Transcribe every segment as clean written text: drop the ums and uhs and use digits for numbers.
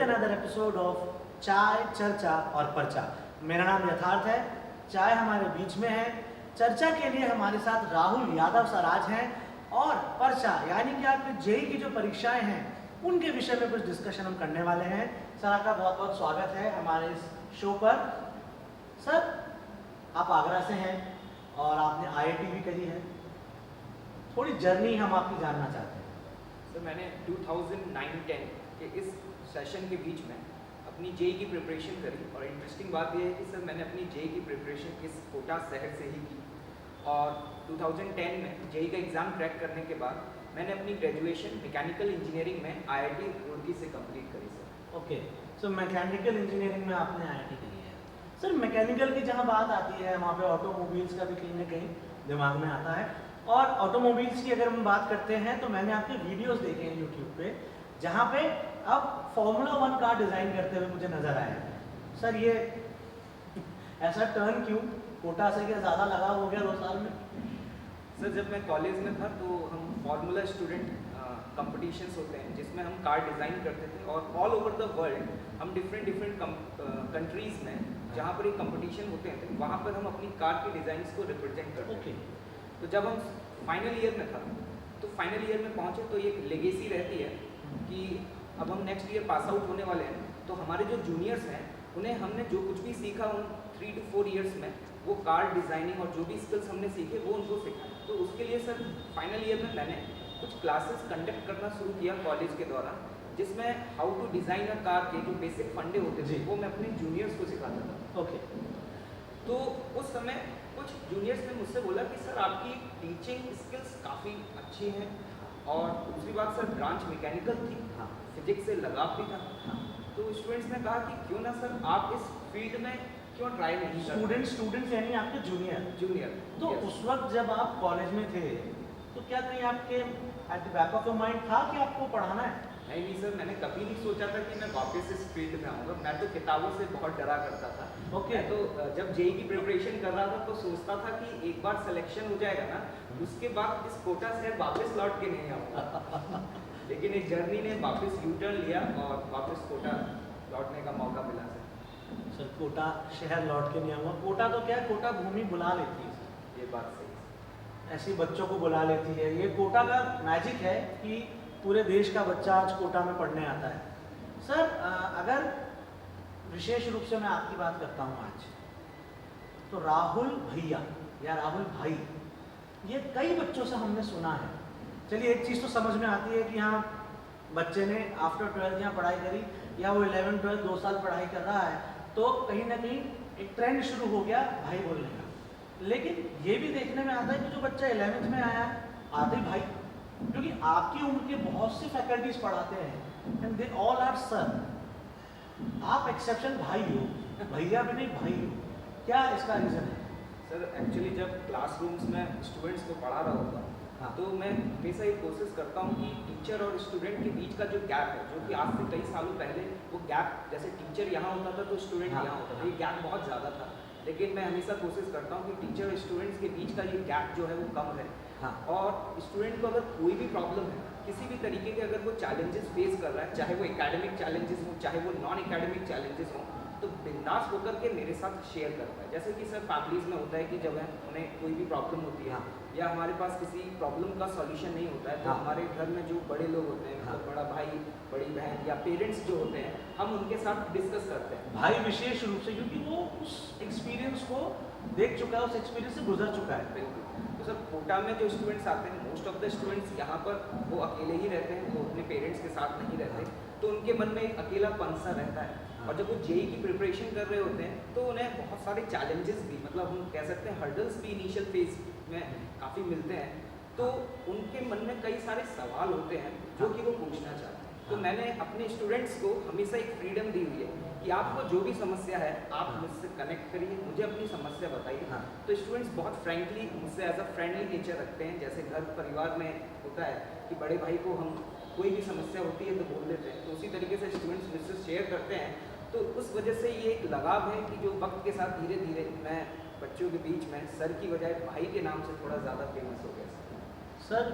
Another episode of चाय चर्चा और पर्चा। मेरा नाम यथार्थ है, चाय हमारे बीच में है, चर्चा के लिए हमारे साथ राहुल यादव सर आज हैं और पर्चा यानी कि आपके जेई की जो परीक्षाएं हैं उनके विषय में कुछ डिस्कशन हम करने वाले हैं। सर आपका बहुत बहुत स्वागत है हमारे इस शो पर। सर आप आगरा से हैं और आपने आईआईटी भी करी है, थोड़ी जर्नी हम आपकी जानना चाहते हैं। सर मैंने 2009-10 के इस सेशन के बीच में अपनी जेई की प्रिपरेशन करी और इंटरेस्टिंग बात यह है कि सर मैंने अपनी जेई की प्रिपरेशन इस कोटा शहर से ही की और 2010 में जेई का एग्ज़ाम क्रैक करने के बाद मैंने अपनी ग्रेजुएशन मैकेनिकल इंजीनियरिंग में आईआईटी रुड़की से कंप्लीट करी sir. Okay, so mechanical engineering में आपने आईआईटी करी है। सर मैकेनिकल की जहाँ बात आती है वहाँ पे ऑटोमोबाइल्स का भी कहीं ना कहीं दिमाग में आता है और ऑटोमोबाइल्स की अगर हम बात करते हैं तो मैंने आपके वीडियोस देखे हैं यूट्यूब पे जहाँ पे अब फॉर्मूला 1 कार डिज़ाइन करते हुए मुझे नज़र आया। सर ये ऐसा टर्न क्यों, कोटा से क्या ज़्यादा लगाव हो गया 2 साल में? सर जब मैं कॉलेज में था तो हम फार्मूला स्टूडेंट कंपटीशंस होते हैं जिसमें हम कार डिज़ाइन करते थे और ऑल ओवर द वर्ल्ड हम डिफरेंट कंट्रीज़ में जहाँ पर ये कंपटीशन होते थे वहाँ पर हम अपनी कार की डिज़ाइंस को रिप्रेजेंट करते थे। तो जब हम फाइनल ईयर में था तो फाइनल ईयर में पहुँचे तो एक लेगेसी रहती है कि अब हम नेक्स्ट ईयर पास आउट होने वाले हैं तो हमारे जो जूनियर्स हैं उन्हें हमने जो कुछ भी सीखा उन 3 to 4 ईयर्स में वो कार डिज़ाइनिंग और जो भी स्किल्स हमने सीखे वो उनको सिखाए। तो उसके लिए सर फाइनल ईयर में मैंने कुछ क्लासेस कंडक्ट करना शुरू किया कॉलेज के दौरान जिसमें how to design a car के जो बेसिक फंडे होते थे वो मैं अपने जूनियर्स को सिखाता था। ओके, तो उस समय कुछ जूनियर्स ने मुझसे बोला कि सर आपकी टीचिंग स्किल्स काफ़ी अच्छी हैं और दूसरी बात सर ब्रांच मैकेनिकल थी, हाँ, फिजिक्स से लगाव भी था। हाँ। तो स्टूडेंट्स ने कहा कि क्यों ना सर आप इस फील्ड में क्यों ट्राई नहीं करते? स्टूडेंट्स यानी आपके जूनियर। तो yes. उस वक्त जब आप कॉलेज में थे तो क्या कहीं आपके at the back of your mind था कि आपको पढ़ाना है? नहीं सर, मैंने कभी नहीं सोचा था कि मैं वापस इस फील्ड में आऊँगा। मैं तो किताबों से बहुत डरा करता था। ओके। मैं तो जब जेई की प्रिपरेशन कर रहा था तो सोचता था कि एक बार सिलेक्शन हो जाएगा ना उसके बाद इस कोटा से वापस लौट के नहीं आऊँगा। लेकिन इस जर्नी ने वापस यू टर्न लिया और वापस कोटा लौटने का मौका मिला सर। कोटा शहर लौट के नहीं आऊँगा, कोटा तो क्या है, कोटा भूमि बुला लेती है सर। ये बात सही, ऐसी बच्चों को बुला लेती है। ये कोटा का मैजिक है कि पूरे देश का बच्चा आज कोटा में पढ़ने आता है। सर अगर विशेष रूप से मैं आपकी बात करता हूँ आज तो राहुल भैया या राहुल भाई ये कई बच्चों से हमने सुना है। चलिए एक चीज़ तो समझ में आती है कि हाँ बच्चे ने आफ्टर 12th यहाँ पढ़ाई करी या वो 11th 12th 2 साल पढ़ाई कर रहा है तो कहीं ना कहीं एक ट्रेंड शुरू हो गया भाई बोलने का। लेकिन ये भी देखने में आता है कि जो बच्चा 11th में आया आते ही भाई, क्योंकि आपकी उम्र के बहुत से फैकल्टीज पढ़ाते हैं and they all are sir, आप एक्सेप्शन भाई हो, भैया भी नहीं भाई हो, क्या इसका रीज़न है? सर एक्चुअली जब क्लासरूम्स में स्टूडेंट्स को पढ़ा रहा होता हाँ। तो मैं हमेशा ये कोशिश करता हूँ कि टीचर और स्टूडेंट के बीच का जो गैप है जो कि आज से कई सालों पहले वो गैप जैसे टीचर यहाँ होता था तो स्टूडेंट हाँ। यहाँ होता था, ये गैप बहुत ज़्यादा था। लेकिन मैं हमेशा कोशिश करता हूँ कि टीचर और स्टूडेंट्स के बीच का ये गैप जो है वो कम है। हाँ। और स्टूडेंट को अगर कोई भी प्रॉब्लम है किसी भी तरीके के अगर वो चैलेंजेस फेस कर रहा है चाहे वो एकेडमिक चैलेंजेस हों चाहे वो नॉन एकेडमिक चैलेंजेस हों तो बिंदास होकर के मेरे साथ शेयर करता है। जैसे कि सर फैमिलीज़ में होता है कि जब उन्हें कोई भी प्रॉब्लम होती है या हमारे पास किसी प्रॉब्लम का सॉल्यूशन नहीं होता है तो हमारे घर में जो बड़े लोग होते हैं मतलब बड़ा भाई बड़ी बहन या पेरेंट्स जो होते हैं हम उनके साथ डिस्कस करते हैं। भाई विशेष रूप से क्योंकि वो उस एक्सपीरियंस को देख चुका है, उस एक्सपीरियंस से गुजर चुका है। बिल्कुल। तो सर कोटा में जो स्टूडेंट्स आते हैं मोस्ट ऑफ द स्टूडेंट्स यहाँ पर वो अकेले ही रहते हैं, वो अपने पेरेंट्स के साथ नहीं रहते तो उनके मन में एक अकेलापन सा रहता है। और जब वो जेई की प्रिपरेशन कर रहे होते हैं तो उन्हें बहुत सारे चैलेंजेस भी मतलब हम कह सकते हैं हर्डल्स भी इनिशियल फेज में काफ़ी मिलते हैं तो उनके मन में कई सारे सवाल होते हैं जो कि वो पूछना चाहते हैं। तो मैंने अपने स्टूडेंट्स को हमेशा एक फ्रीडम दी हुई है कि आपको जो भी समस्या है आप मुझसे कनेक्ट करिए, मुझे अपनी समस्या बताइए। तो स्टूडेंट्स बहुत फ्रेंकली मुझसे एज अ फ्रेंडली नेचर रखते हैं। जैसे घर परिवार में होता है कि बड़े भाई को हम कोई भी समस्या होती है तो बोल देते हैं तो उसी तरीके से स्टूडेंट्स मुझसे शेयर करते हैं। तो उस वजह से ये एक लगाव है कि जो वक्त के साथ धीरे धीरे मैं बच्चों के बीच में सर की बजाय भाई के नाम से थोड़ा ज़्यादा फेमस हो गया। सर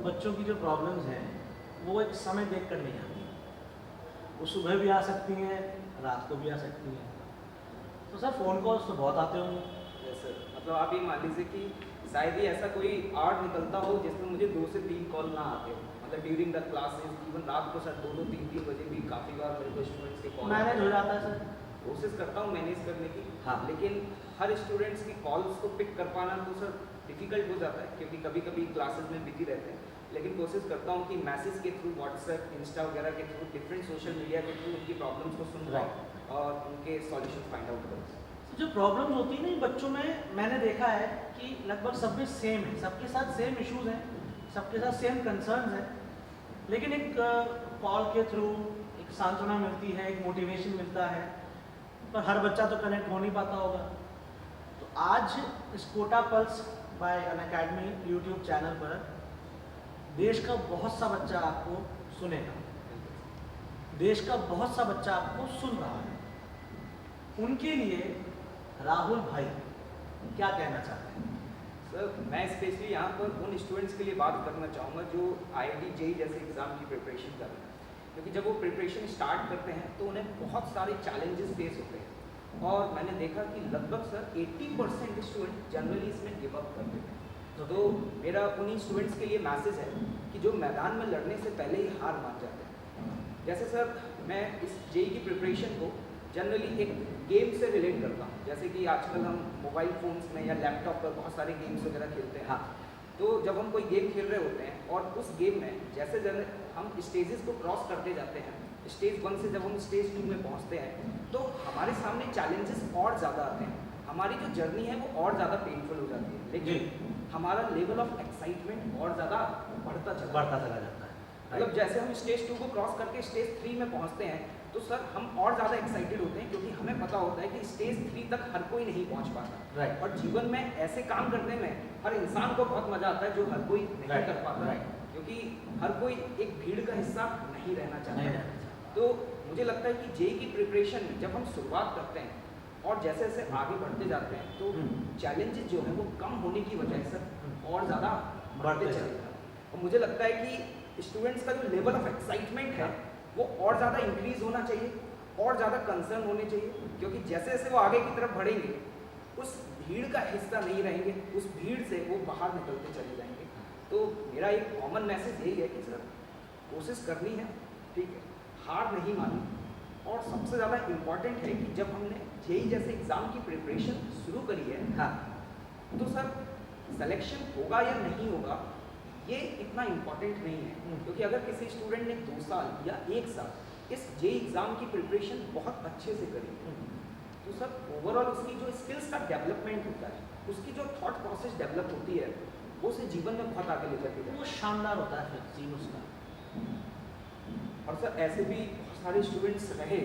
बच्चों की जो प्रॉब्लम्स हैं वो एक समय देख कर नहीं आती। वो सुबह भी आ सकती हैं, रात को भी आ सकती हैं। तो सर फ़ोन कॉल्स तो बहुत आते होंगे। यस सर, मतलब आप ये मान लीजिए कि शायद ही ऐसा कोई आर्ट निकलता हो जिसमें मुझे 2 से 3 कॉल ना आते हो। मतलब ड्यूरिंग द क्लासेस इवन रात को सर 2-2 3-3 बजे भी काफ़ी बार मेरे को स्टूडेंट्स के कॉल मैनेज हो जाता है सर। कोशिश करता हूँ मैनेज करने की। हाँ। लेकिन हर स्टूडेंट्स की कॉल्स को पिक कर पाना तो सर डिफ़िकल्ट हो जाता है, क्योंकि कभी कभी क्लासेस में बिजी रहते हैं। लेकिन कोशिश करता हूँ कि मैसेज के थ्रू, व्हाट्सएप, इंस्टा वगैरह के थ्रू, डिफरेंट सोशल मीडिया के थ्रू उनकी प्रॉब्लम्स को सुन पाऊँ और उनके सॉल्यूशन फाइंड आउट करूँ। जो प्रॉब्लम्स होती है ना बच्चों में, मैंने देखा है कि लगभग सब में सेम है, सबके साथ सेम इश्यूज हैं, सबके साथ सेम कंसर्न्स हैं, लेकिन एक कॉल के थ्रू एक सांत्वना मिलती है, एक मोटिवेशन मिलता है, पर हर बच्चा तो कनेक्ट हो नहीं पाता होगा। तो आज इस Kota pulse by Unacademy YouTube channel पर देश का बहुत सा बच्चा आपको सुनेगा, देश का बहुत सा बच्चा आपको सुन रहा है। उनके लिए राहुल भाई क्या कहना चाहते हैं? सर मैं स्पेशली यहाँ पर उन स्टूडेंट्स के लिए बात करना चाहूँगा जो IIT JEE जैसे एग्ज़ाम की प्रिपरेशन कर रहे हैं, क्योंकि जब वो प्रिपरेशन स्टार्ट करते हैं तो उन्हें बहुत सारे चैलेंजेस फेस होते हैं। और मैंने देखा कि लगभग सर 80% स्टूडेंट जनरली इसमें गिव अप कर देते हैं। तो मेरा उन्हीं स्टूडेंट्स के लिए मैसेज है कि जो मैदान में लड़ने से पहले ही हार मान जाते हैं। जैसे सर मैं इस JEE की प्रिपरेशन को जनरली एक गेम से रिलेट करता हूँ। जैसे कि आजकल हम मोबाइल फ़ोन्स में या लैपटॉप पर बहुत सारे गेम्स वगैरह खेलते हैं। हाँ। तो जब हम कोई गेम खेल रहे होते हैं और उस गेम में जैसे जैसे हम स्टेजेस को क्रॉस करते जाते हैं, स्टेज 1 से जब हम स्टेज 2 में पहुँचते हैं तो हमारे सामने चैलेंजेस और ज़्यादा आते हैं, हमारी जो जर्नी है वो और ज़्यादा पेनफुल हो जाती है, लेकिन हमारा लेवल ऑफ एक्साइटमेंट और ज़्यादा बढ़ता चला जाता है। मतलब जैसे हम स्टेज 2 को क्रॉस करके स्टेज 3 में पहुँचते हैं तो सर हम और ज़्यादा एक्साइटेड होते हैं, क्योंकि हमें पता होता है कि स्टेज 3 तक हर कोई नहीं पहुंच पाता। राइट। और जीवन में ऐसे काम करने में हर इंसान को बहुत मज़ा आता है जो हर कोई नहीं कर पाता है, क्योंकि हर कोई एक भीड़ का हिस्सा नहीं रहना चाहता। तो मुझे लगता है कि JEE की प्रिपरेशन में जब हम शुरुआत करते हैं और जैसे जैसे आगे बढ़ते जाते हैं तो चैलेंजेस जो है वो कम होने की वजह से और ज़्यादा बढ़ते चले जाते हैं। और मुझे लगता है कि स्टूडेंट्स का जो लेवल ऑफ एक्साइटमेंट है वो और ज़्यादा इंक्रीज होना चाहिए, और ज़्यादा कंसर्न होने चाहिए, क्योंकि जैसे जैसे वो आगे की तरफ बढ़ेंगे उस भीड़ का हिस्सा नहीं रहेंगे, उस भीड़ से वो बाहर निकलते चले जाएंगे। तो मेरा एक कॉमन मैसेज यही है कि सर कोशिश करनी है, ठीक है, हार नहीं मानी। और सबसे ज़्यादा इम्पॉर्टेंट है कि जब हमने JEE जैसे एग्ज़ाम की प्रिपरेशन शुरू करी है, हाँ, तो सर सिलेक्शन होगा या नहीं होगा ये इतना इम्पॉर्टेंट नहीं है, क्योंकि अगर किसी स्टूडेंट ने 2 साल या 1 साल इस JEE एग्ज़ाम की प्रिपरेशन बहुत अच्छे से करी तो सर ओवरऑल उसकी जो स्किल्स का डेवलपमेंट होता है, उसकी जो थॉट प्रोसेस डेवलप होती है वो उसे जीवन में बहुत आगे ले जाती है, वो शानदार होता है फिर सीन उसका। और सर ऐसे भी बहुत सारे स्टूडेंट्स रहे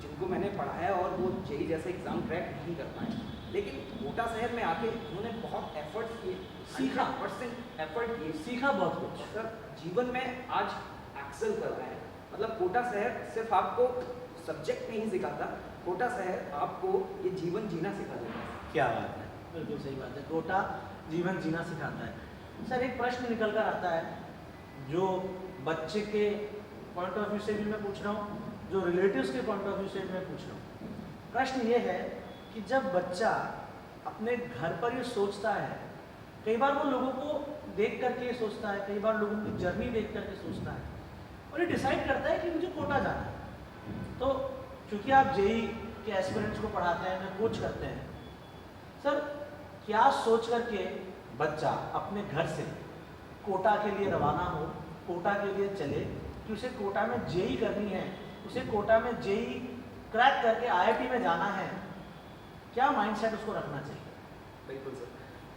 जिनको मैंने पढ़ाया और वो JEE जैसे एग्ज़ाम क्रैक नहीं कर पाए, लेकिन कोटा शहर में आके उन्होंने बहुत एफर्ट्स किए, सीखा, 100% एफर्ट किए, सीखा बहुत कुछ। सर जीवन में आज एक्सेल कर रहे हैं। मतलब कोटा शहर सिर्फ आपको सब्जेक्ट नहीं सिखाता, कोटा शहर आपको ये जीवन जीना सिखा देता है। क्या बात है, बिल्कुल सही बात है, कोटा जीवन जीना सिखाता है। सर एक प्रश्न निकल कर आता है जो बच्चे के पॉइंट ऑफ व्यू से भी मैं पूछ रहा हूँ, जो रिलेटिव्स के पॉइंट ऑफ व्यू से भी मैं पूछ रहा हूँ। प्रश्न ये है कि जब बच्चा अपने घर पर ये सोचता है, कई बार वो लोगों को देख करके ये सोचता है, कई बार लोगों की जर्नी देख करके सोचता है और ये डिसाइड करता है कि मुझे कोटा जाना है। तो क्योंकि आप JEE के एस्पिरेंट्स को पढ़ाते हैं, मैं कोच करते हैं, सर क्या सोच करके बच्चा अपने घर से कोटा के लिए रवाना हो, कोटा के लिए चले कि उसे कोटा में JEE करनी है, उसे कोटा में JEE क्रैक करके IIT में जाना है, क्या माइंडसेट उसको रखना चाहिए? बिल्कुल सर,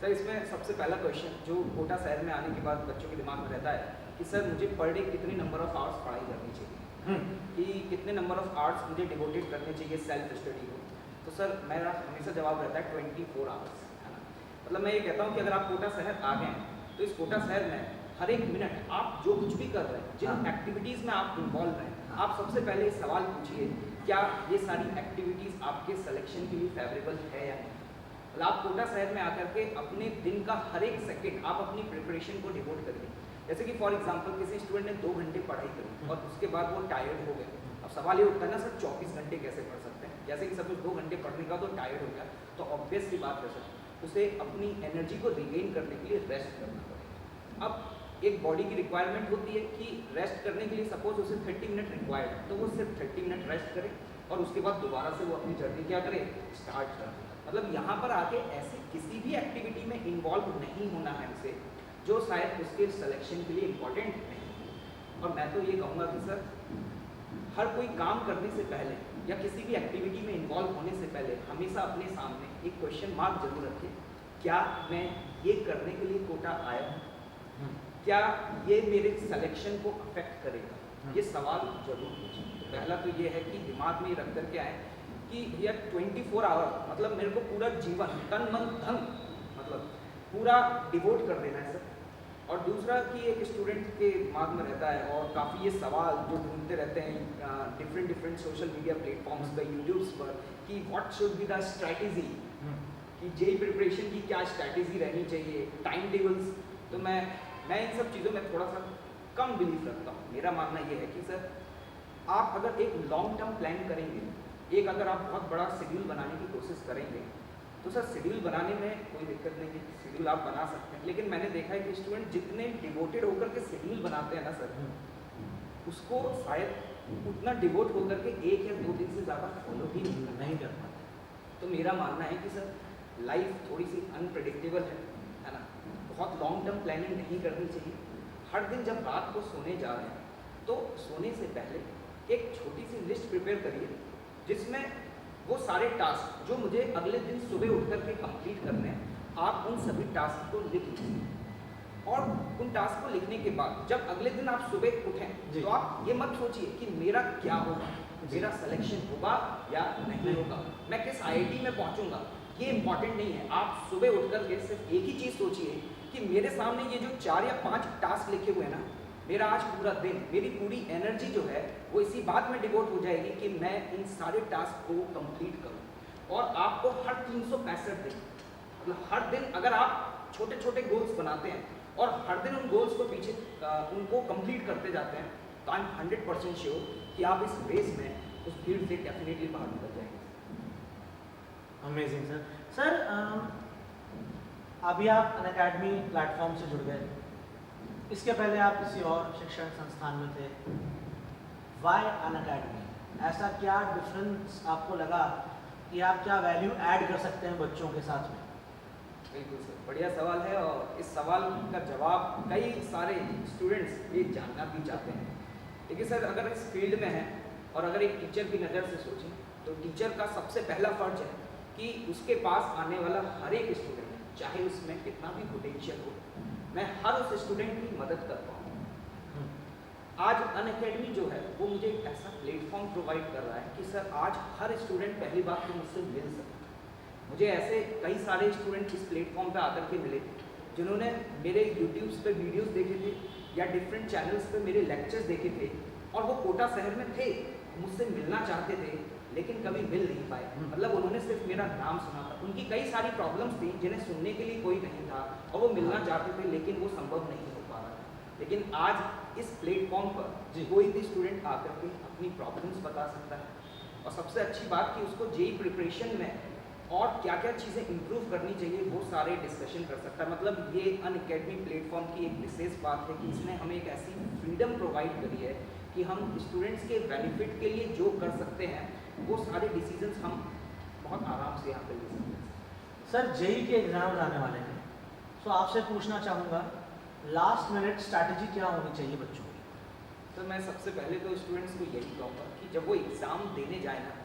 इसमें सबसे पहला क्वेश्चन जो कोटा शहर में आने के बाद बच्चों के दिमाग में रहता है कि सर मुझे पर डे कितने नंबर ऑफ आवर्स पढ़ाई करनी चाहिए, कि कितने नंबर ऑफ आवर्स मुझे डिवोटेड करने चाहिए सेल्फ स्टडी को। तो सर मेरा हमेशा जवाब रहता है 24 आवर्स, है ना। मतलब मैं ये कहता हूँ कि अगर आप कोटा शहर आ गए हैं तो इस कोटा शहर में हर एक मिनट आप जो कुछ भी कर रहे हैं, जिन एक्टिविटीज़ में आप इन्वॉल्व हैं, आप सबसे पहले सवाल पूछिए क्या ये सारी एक्टिविटीज़ आपके सिलेक्शन के लिए फेवरेबल है या नहीं। मतलब आप कोटा शहर में आकर के अपने दिन का हर एक सेकंड आप अपनी प्रिपरेशन को डिवोट करिए। जैसे कि फॉर एग्जांपल किसी स्टूडेंट ने 2 घंटे पढ़ाई करी और उसके बाद वो टायर्ड हो गए, अब सवाल ये उठता है ना सर 24 घंटे कैसे पढ़ सकते हैं, जैसे कि सपोज 2 घंटे पढ़ने का तो टायर्ड हो गया, तो ऑब्वियस सी बात है सर उसे अपनी एनर्जी को रिगेन करने के लिए रेस्ट करना पड़ेगा। अब एक बॉडी की रिक्वायरमेंट होती है कि रेस्ट करने के लिए सपोज उसे 30 मिनट रिक्वायर्ड है, तो वो सिर्फ 30 मिनट रेस्ट करे और उसके बाद दोबारा से वो अपनी जर्नी क्या करे, स्टार्ट करे। मतलब यहाँ पर आके ऐसी किसी भी एक्टिविटी में इन्वॉल्व नहीं होना है उसे जो शायद उसके सिलेक्शन के लिए इम्पोर्टेंट नहीं है। और मैं तो ये कहूँगा कि सर हर कोई काम करने से पहले या किसी भी एक्टिविटी में इन्वॉल्व होने से पहले हमेशा अपने सामने एक क्वेश्चन मार्क जरूर रखें, क्या मैं ये करने के लिए कोटा आया हूँ, क्या ये मेरे सिलेक्शन को अफेक्ट करेगा, ये सवाल जरूर पूछें। तो पहला तो ये है कि दिमाग में रख करके आए कि यार 24 आवर मतलब मेरे को पूरा जीवन तन मन धन मतलब पूरा डिवोट कर देना है सर। और दूसरा कि एक स्टूडेंट के दिमाग में रहता है और काफ़ी ये सवाल जो ढूंढते रहते हैं डिफरेंट सोशल मीडिया प्लेटफॉर्म्स पर, यूट्यूब्स पर, कि what should be the strategy, कि जेई प्रिपरेशन की क्या स्ट्रैटेजी रहनी चाहिए, टाइम टेबल्स। तो मैं इन सब चीज़ों में थोड़ा सा कम बिलीव रखता हूँ। मेरा मानना ये है कि सर आप अगर एक लॉन्ग टर्म प्लान करेंगे, एक अगर आप बहुत बड़ा शेड्यूल बनाने की कोशिश करेंगे तो सर शेड्यूल बनाने में कोई दिक्कत नहीं है, शेड्यूल आप बना सकते हैं। लेकिन मैंने देखा है कि स्टूडेंट जितने डिवोटेड होकर के शेड्यूल बनाते हैं ना सर, उसको शायद उतना डिवोट होकर के 1 या 2 दिन से ज़्यादा फॉलो भी नहीं कर पाते। तो मेरा मानना है कि सर लाइफ थोड़ी सी अनप्रेडिक्टेबल है ना, बहुत लॉन्ग टर्म प्लानिंग नहीं करनी चाहिए। हर दिन जब रात को सोने जा रहे हैं तो सोने से पहले एक छोटी सी लिस्ट प्रिपेयर करिए जिसमें वो सारे टास्क जो मुझे अगले दिन सुबह उठ करके कंप्लीट करने हैं, आप उन सभी टास्क को लिख लीजिए। और उन टास्क को लिखने के बाद जब अगले दिन आप सुबह उठें तो आप ये मत सोचिए कि मेरा क्या होगा, मेरा सिलेक्शन होगा या नहीं होगा, मैं किस IIT में पहुंचूंगा, ये इंपॉर्टेंट नहीं है। आप सुबह उठ करके सिर्फ एक ही चीज़ सोचिए कि मेरे सामने ये जो 4 या 5 टास्क लिखे हुए हैं ना, मेरा आज पूरा दिन, मेरी पूरी एनर्जी जो है वो इसी बात में डिवोट हो जाएगी कि मैं इन सारे टास्क को कंप्लीट करूं। और आपको हर 365 दिन मतलब हर दिन अगर आप छोटे छोटे गोल्स बनाते हैं और हर दिन उन गोल्स को पीछे उनको कंप्लीट करते जाते हैं तो आई एम 100% श्योर कि आप इस रेस में उस भीड़ से डेफिनेटली बाहर निकल जाएंगे। Amazing sir. सर अभी आप अनअकैडमी प्लेटफॉर्म से जुड़ गए, इसके पहले आप किसी और शिक्षण संस्थान में थे, वाई अनअकैडमी? ऐसा क्या डिफरेंस आपको लगा कि आप क्या वैल्यू ऐड कर सकते हैं बच्चों के साथ में? बिल्कुल सर, बढ़िया सवाल है और इस सवाल का जवाब कई सारे स्टूडेंट्स ये जानना भी चाहते हैं। देखिए सर, अगर इस फील्ड में है और अगर एक टीचर की नज़र से सोचें तो टीचर का सबसे पहला फर्ज है कि उसके पास आने वाला हर एक स्टूडेंट, चाहे उसमें कितना भी पोटेंशियल हो, मैं हर उस स्टूडेंट की मदद कर पाऊँ। आज अनअकैडमी जो है वो मुझे एक ऐसा प्लेटफॉर्म प्रोवाइड कर रहा है कि सर आज हर स्टूडेंट पहली बात तो मुझसे मिल सकता है। मुझे ऐसे कई सारे स्टूडेंट इस प्लेटफॉर्म पे आकर के मिले जिन्होंने मेरे यूट्यूब्स पे वीडियोस देखे थे या डिफरेंट चैनल्स पे मेरे लेक्चर्स देखे थे और वो कोटा शहर में थे, मुझसे मिलना चाहते थे लेकिन कभी मिल नहीं पाए। मतलब उन्होंने सिर्फ मेरा नाम सुना था, उनकी कई सारी प्रॉब्लम्स थी जिन्हें सुनने के लिए कोई नहीं था और वो मिलना चाहते थे लेकिन वो संभव नहीं हो पा रहा था। लेकिन आज इस प्लेटफॉर्म पर कोई भी स्टूडेंट आकर के अपनी प्रॉब्लम्स बता सकता है और सबसे अच्छी बात कि उसको जेई प्रिपरेशन में और क्या क्या चीज़ें इंप्रूव करनी चाहिए वो सारे डिस्कशन कर सकता है। मतलब ये अनअकैडमी प्लेटफॉर्म की एक विशेष बात है कि इसने हमें एक ऐसी फ्रीडम प्रोवाइड करी है कि हम स्टूडेंट्स के बेनिफिट के लिए जो कर सकते हैं वो सारे डिसीजंस हम बहुत आराम से यहाँ पे ले सकते हैं। सर जेई के एग्जाम्स आने वाले हैं, तो आपसे पूछना चाहूँगा लास्ट मिनट स्ट्रैटेजी क्या होनी चाहिए बच्चों की? तो मैं सबसे पहले तो स्टूडेंट्स को यही कहूँगा कि जब वो एग्ज़ाम देने जाए ना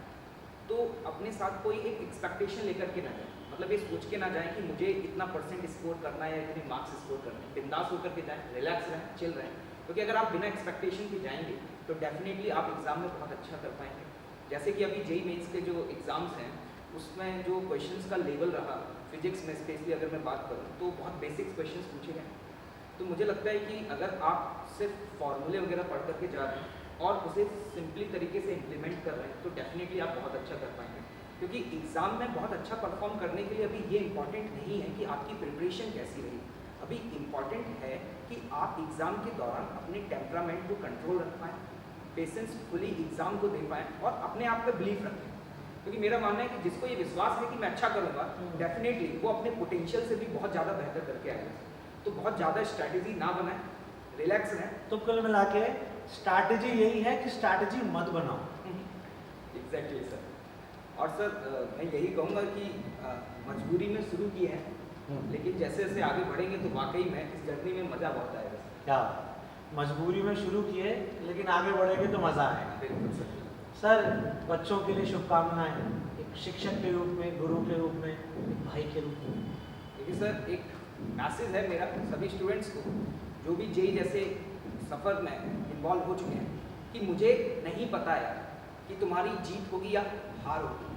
तो अपने साथ कोई एक एक्सपेक्टेशन लेकर के ना जाए। मतलब ये सोच के ना जाए कि मुझे इतना % स्कोर करना है या इतने मार्क्स स्कोर करना है। बिंदास होकर के जाएँ, रिलैक्स रहें, चिल रहें, क्योंकि अगर आप बिना एक्सपेक्टेशन के जाएंगे तो डेफिनेटली आप एग्ज़ाम में बहुत अच्छा कर पाएंगे। जैसे कि अभी जेई मेंस के जो एग्ज़ाम्स हैं उसमें जो क्वेश्चंस का लेवल रहा, फिजिक्स में स्पेशली अगर मैं बात करूँ तो बहुत बेसिक्स क्वेश्चंस पूछे गए। तो मुझे लगता है कि अगर आप सिर्फ फॉर्मूले वगैरह पढ़ करके जा रहे हैं और उसे सिंपली तरीके से इम्प्लीमेंट कर रहे हैं तो डेफिनेटली आप बहुत अच्छा कर पाएंगे। क्योंकि एग्ज़ाम में बहुत अच्छा परफॉर्म करने के लिए अभी ये इंपॉर्टेंट नहीं है कि आपकी प्रिपरेशन कैसी रही, अभी इम्पॉर्टेंट है कि आप एग्ज़ाम के दौरान अपने टेम्परामेंट को कंट्रोल रख पाएँ, पेशेंसफुली एग्ज़ाम को दे पाएँ और अपने आप पे बिलीव रखें। क्योंकि मेरा मानना है कि जिसको ये विश्वास है कि मैं अच्छा करूँगा, डेफिनेटली वो अपने पोटेंशियल से भी बहुत ज़्यादा बेहतर करके आएगा। तो बहुत ज़्यादा स्ट्रैटेजी ना बनाएं, रिलैक्स रहें। तो कुल मिला के स्ट्रैटेजी यही है कि स्ट्रैटेजी मत बनाओ। Exactly sir. और सर मैं यही कहूँगा कि मजबूरी में शुरू किए हैं, लेकिन जैसे जैसे आगे बढ़ेंगे तो वाकई में इस जर्नी में मज़ा बहुत आएगा। क्या मजबूरी में शुरू किए लेकिन आगे बढ़ेंगे तो मज़ा आएगा। बिल्कुल सर। सर बच्चों के लिए शुभकामनाएं, एक शिक्षक के रूप में, गुरु के रूप में, एक भाई के रूप में। देखिए सर, एक मैसेज है मेरा सभी स्टूडेंट्स को जो भी जेई जैसे सफ़र में इन्वॉल्व हो चुके हैं कि मुझे नहीं पता है कि तुम्हारी जीत होगी या हार होगी,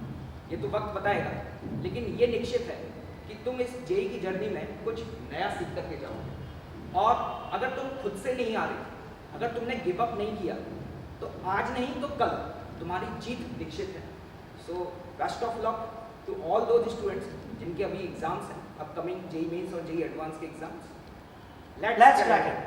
ये तो वक्त बताएगा, लेकिन ये निश्चित है कि तुम इस जेई की जर्नी में कुछ नया सीख करके जाओगे। और अगर तुम खुद से नहीं आ रहे, अगर तुमने गिव अप नहीं किया, तो आज नहीं तो कल तुम्हारी जीत निश्चित है। So best of luck to all those students जिनके अभी एग्जाम्स हैं, अपकमिंग जेई मेंस और जेई एडवांस के एग्जाम्स। Let's crack it.